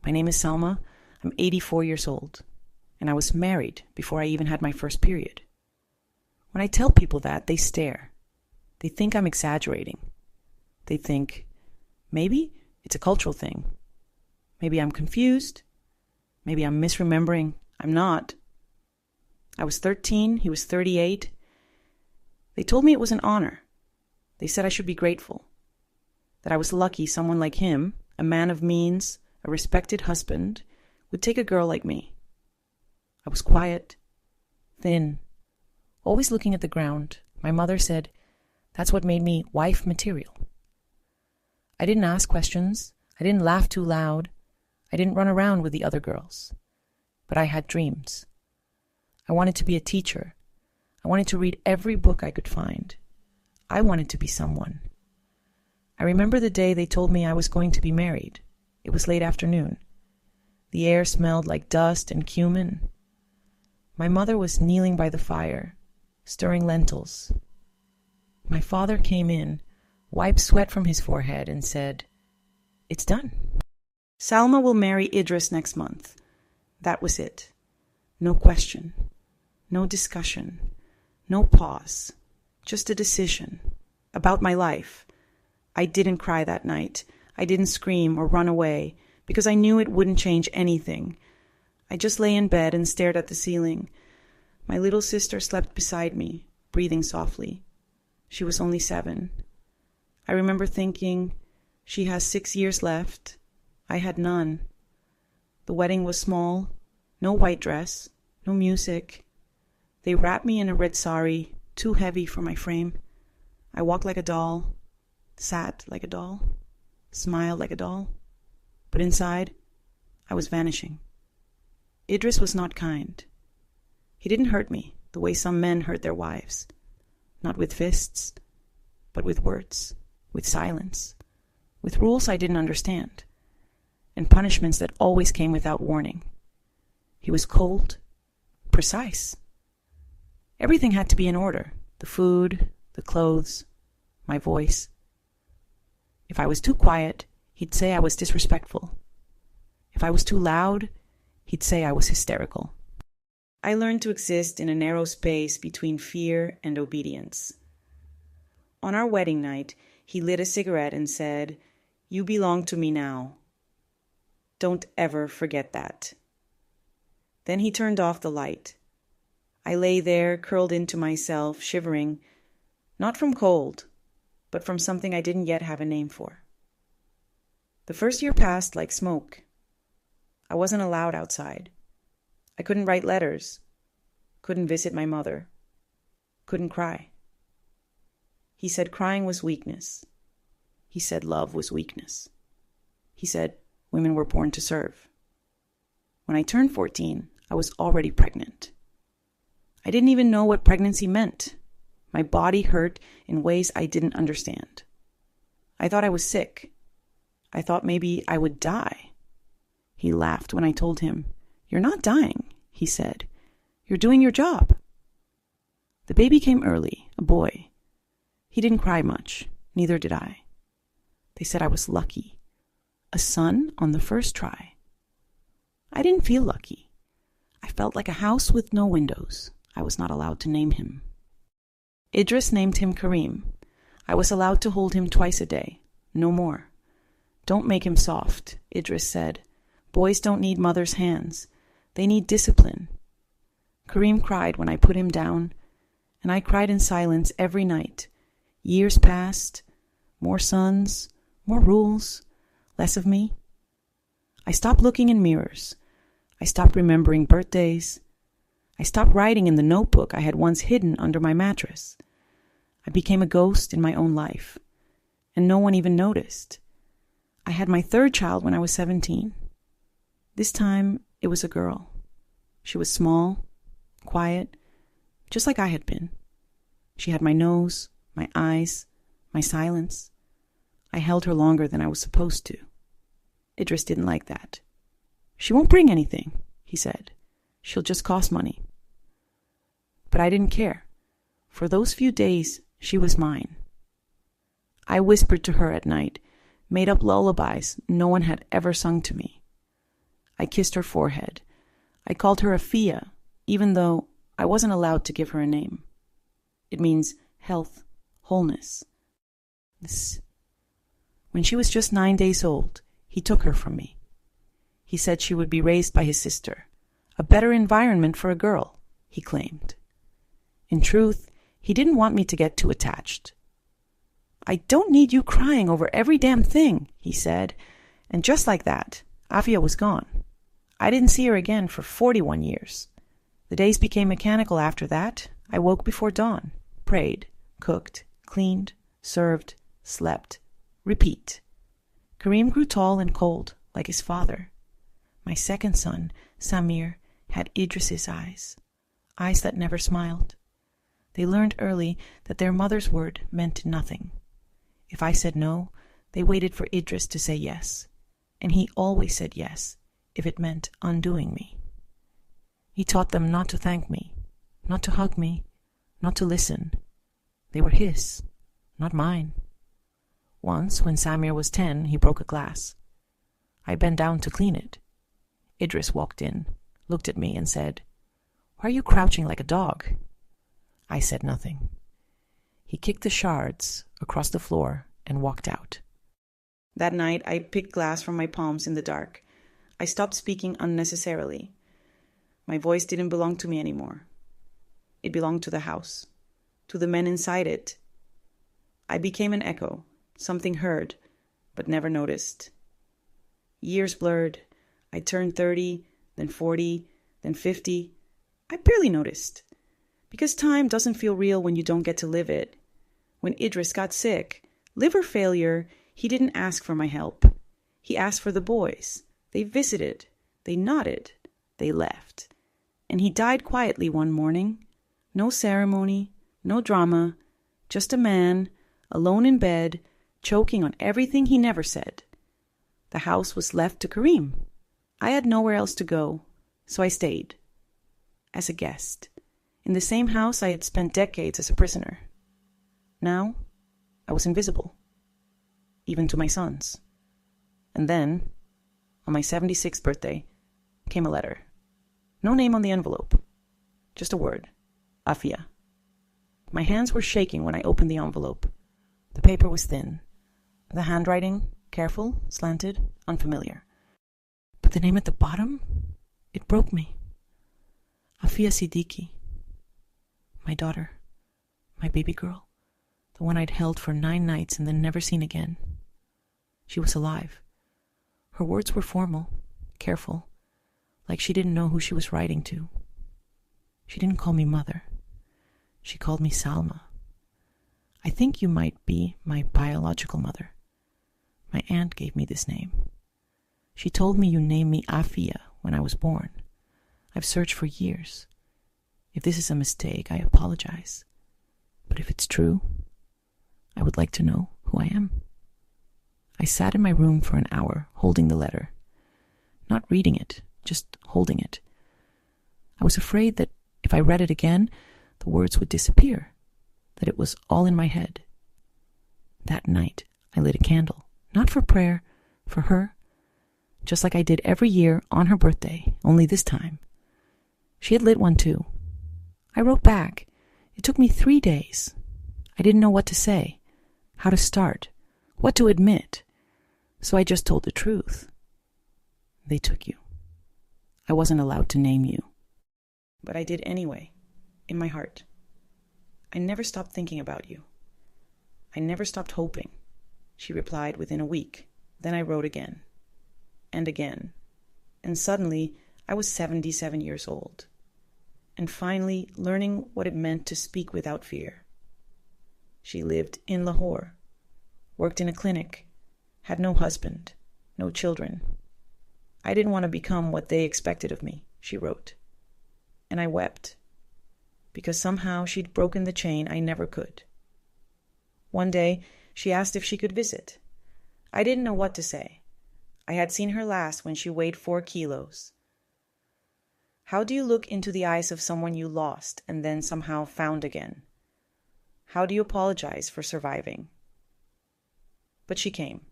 My name is Selma. I'm 84 years old, and I was married before I even had my first period. When I tell people that, they stare. They think I'm exaggerating. They think, maybe it's a cultural thing. Maybe I'm confused. Maybe I'm misremembering. I'm not. I was 13. He was 38. They told me it was an honor. They said I should be grateful. That I was lucky someone like him, a man of means, a respected husband, would take a girl like me. I was quiet, thin, always looking at the ground. My mother said that's what made me wife material. I didn't ask questions. I didn't laugh too loud. I didn't run around with the other girls. But I had dreams. I wanted to be a teacher. I wanted to read every book I could find. I wanted to be someone. I remember the day they told me I was going to be married. It was late afternoon. The air smelled like dust and cumin. My mother was kneeling by the fire, stirring lentils. My father came in, wiped sweat from his forehead, and said, "It's done. Salma will marry Idris next month." That was it. No question. No discussion. No pause. Just a decision. About my life. I didn't cry that night. I didn't scream or run away, because I knew it wouldn't change anything. I just lay in bed and stared at the ceiling. My little sister slept beside me, breathing softly. She was only 7. I remember thinking, she has 6 years left. I had none. The wedding was small, no white dress, no music. They wrapped me in a red sari, too heavy for my frame. I walked like a doll, sat like a doll, smiled like a doll. But inside, I was vanishing. Idris was not kind. He didn't hurt me the way some men hurt their wives. Not with fists, but with words, with silence, with rules I didn't understand, and punishments that always came without warning. He was cold, precise. Everything had to be in order. The food, the clothes, my voice. If I was too quiet, he'd say I was disrespectful. If I was too loud, he'd say I was hysterical. I learned to exist in a narrow space between fear and obedience. On our wedding night, he lit a cigarette and said, "You belong to me now. Don't ever forget that." Then he turned off the light. I lay there, curled into myself, shivering, not from cold, but from something I didn't yet have a name for. The first year passed like smoke. I wasn't allowed outside. I couldn't write letters, couldn't visit my mother, couldn't cry. He said crying was weakness. He said love was weakness. He said women were born to serve. When I turned 14, I was already pregnant. I didn't even know what pregnancy meant. My body hurt in ways I didn't understand. I thought I was sick. I thought maybe I would die. He laughed when I told him, "You're not dying," he said. "You're doing your job." The baby came early, a boy. He didn't cry much, neither did I. They said I was lucky. A son on the first try. I didn't feel lucky. I felt like a house with no windows. I was not allowed to name him. Idris named him Kareem. I was allowed to hold him twice a day, no more. "Don't make him soft," Idris said. "Boys don't need mother's hands. They need discipline." Kareem cried when I put him down, and I cried in silence every night. Years passed, more sons, more rules, less of me. I stopped looking in mirrors. I stopped remembering birthdays. I stopped writing in the notebook I had once hidden under my mattress. I became a ghost in my own life, and no one even noticed. I had my third child when I was 17. This time, it was a girl. She was small, quiet, just like I had been. She had my nose, my eyes, my silence. I held her longer than I was supposed to. Idris didn't like that. "She won't bring anything," he said. "She'll just cost money." But I didn't care. For those few days, she was mine. I whispered to her at night, made up lullabies no one had ever sung to me. I kissed her forehead. I called her Afia, even though I wasn't allowed to give her a name. It means health, wholeness. When she was just 9 days old, he took her from me. He said she would be raised by his sister. A better environment for a girl, he claimed. In truth, he didn't want me to get too attached. I don't need you crying over every damn thing, he said. And just like that, Afia was gone. I didn't see her again for 41 years. The days became mechanical after that. I woke before dawn, prayed, cooked, cleaned, served, slept. Repeat. Kareem grew tall and cold, like his father. My second son, Samir, had Idris's eyes that never smiled. They learned early that their mother's word meant nothing. If I said no, they waited for Idris to say yes, and he always said yes if it meant undoing me. He taught them not to thank me, not to hug me, not to listen. They were his, not mine. Once, when Samir was 10, he broke a glass. I bent down to clean it. Idris walked in, looked at me, and said, "Why are you crouching like a dog?" I said nothing. He kicked the shards across the floor and walked out. That night, I picked glass from my palms in the dark. I stopped speaking unnecessarily. My voice didn't belong to me anymore. It belonged to the house, to the men inside it. I became an echo, something heard, but never noticed. Years blurred. I turned 30, then 40, then 50. I barely noticed. Because time doesn't feel real when you don't get to live it. When Idris got sick, liver failure, he didn't ask for my help. He asked for the boys. They visited. They nodded. They left. And he died quietly one morning. No ceremony, no drama, just a man, alone in bed, choking on everything he never said. The house was left to Kareem. I had nowhere else to go, so I stayed. As a guest. In the same house I had spent decades as a prisoner. Now, I was invisible. Even to my sons. And then, on my 76th birthday, came a letter. No name on the envelope. Just a word. Afia. My hands were shaking when I opened the envelope. The paper was thin. The handwriting, careful, slanted, unfamiliar. But the name at the bottom, it broke me. Afia Siddiqui. My daughter. My baby girl. The one I'd held for 9 nights and then never seen again. She was alive. Her words were formal, careful, like she didn't know who she was writing to. She didn't call me mother. She called me Salma. I think you might be my biological mother. My aunt gave me this name. She told me you named me Afia when I was born. I've searched for years. If this is a mistake, I apologize. But if it's true, I would like to know who I am. I sat in my room for an hour, holding the letter. Not reading it, just holding it. I was afraid that if I read it again, the words would disappear, that it was all in my head. That night, I lit a candle, not for prayer, for her, just like I did every year on her birthday, only this time. She had lit one too. I wrote back. It took me 3 days. I didn't know what to say, how to start, what to admit, so I just told the truth. They took you. I wasn't allowed to name you. But I did anyway, in my heart. I never stopped thinking about you. I never stopped hoping, she replied within a week. Then I wrote again, and again, and suddenly I was 77 years old, and finally learning what it meant to speak without fear. She lived in Lahore, worked in a clinic, had no husband, no children. I didn't want to become what they expected of me, she wrote. And I wept, because somehow she'd broken the chain I never could. One day, she asked if she could visit. I didn't know what to say. I had seen her last when she weighed 4 kilos. How do you look into the eyes of someone you lost and then somehow found again? How do you apologize for surviving? But she came.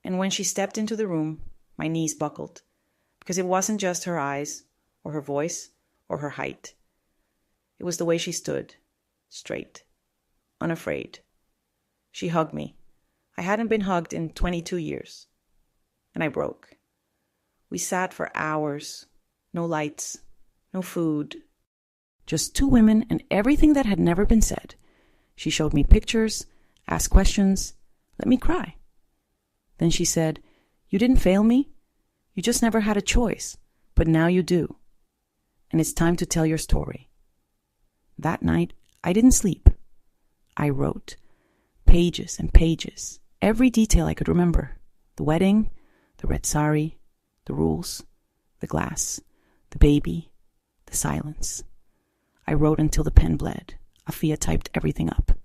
And when she stepped into the room, My knees buckled. Because it wasn't just her eyes, or her voice, or her height. It was the way she stood, straight, unafraid. She hugged me. I hadn't been hugged in 22 years. And I broke. We sat for hours. No lights, no food. Just two women and everything that had never been said. She showed me pictures, asked questions, let me cry. Then she said, "You didn't fail me. You just never had a choice, but now you do. And it's time to tell your story." That night, I didn't sleep. I wrote pages and pages, every detail I could remember. The wedding, the red sari, the rules, the glass, the baby, the silence. I wrote until the pen bled. Afia typed everything up.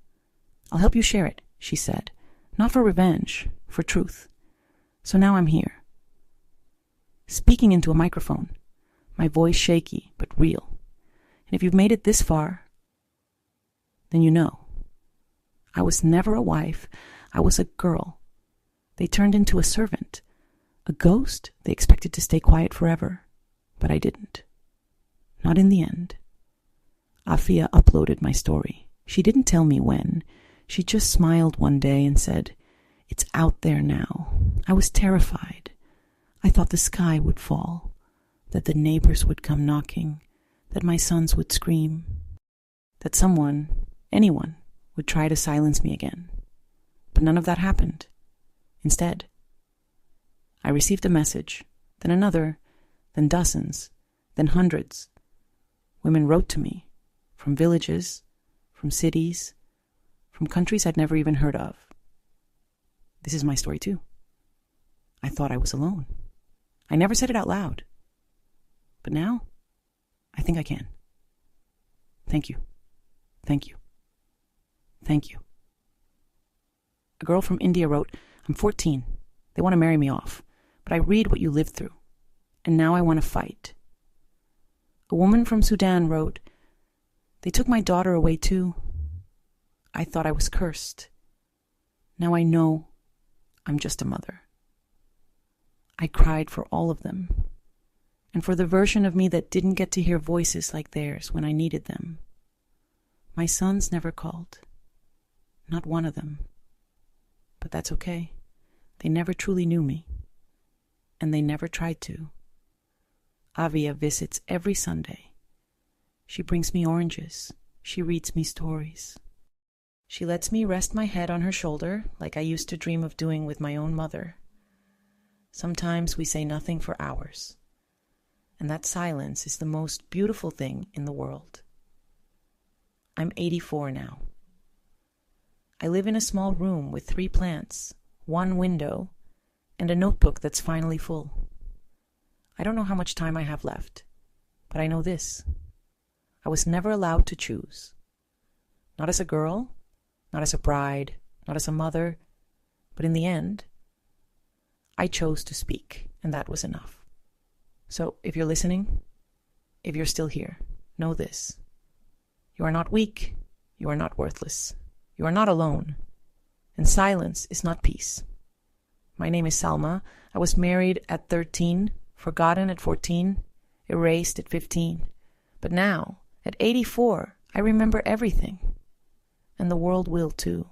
"I'll help you share it," she said. "Not for revenge, for truth." So now I'm here, speaking into a microphone, my voice shaky but real. And if you've made it this far, then you know. I was never a wife. I was a girl. They turned into a servant. A ghost they expected to stay quiet forever. But I didn't. Not in the end. Afia uploaded my story. She didn't tell me when. She just smiled one day and said, "It's out there now." I was terrified. I thought the sky would fall, that the neighbors would come knocking, that my sons would scream, that someone, anyone, would try to silence me again. But none of that happened. Instead, I received a message, then another, then dozens, then hundreds. Women wrote to me, from villages, from cities, from countries I'd never even heard of. This is my story too. I thought I was alone. I never said it out loud. But now, I think I can. Thank you. Thank you. Thank you. A girl from India wrote, "I'm 14. They want to marry me off, but I read what you lived through, and now I want to fight." A woman from Sudan wrote, "They took my daughter away too. I thought I was cursed. Now I know I'm just a mother." I cried for all of them, and for the version of me that didn't get to hear voices like theirs when I needed them. My sons never called. Not one of them. But that's okay. They never truly knew me. And they never tried to. Avia visits every Sunday. She brings me oranges. She reads me stories. She lets me rest my head on her shoulder like I used to dream of doing with my own mother. Sometimes we say nothing for hours. And that silence is the most beautiful thing in the world. I'm 84 now. I live in a small room with 3 plants, 1 window, and a notebook that's finally full. I don't know how much time I have left, but I know this. I was never allowed to choose. Not as a girl, not as a bride, not as a mother, but in the end, I chose to speak, and that was enough. So if you're listening, if you're still here, know this. You are not weak. You are not worthless. You are not alone. And silence is not peace. My name is Salma. I was married at 13, forgotten at 14, erased at 15. But now, at 84, I remember everything. And the world will too.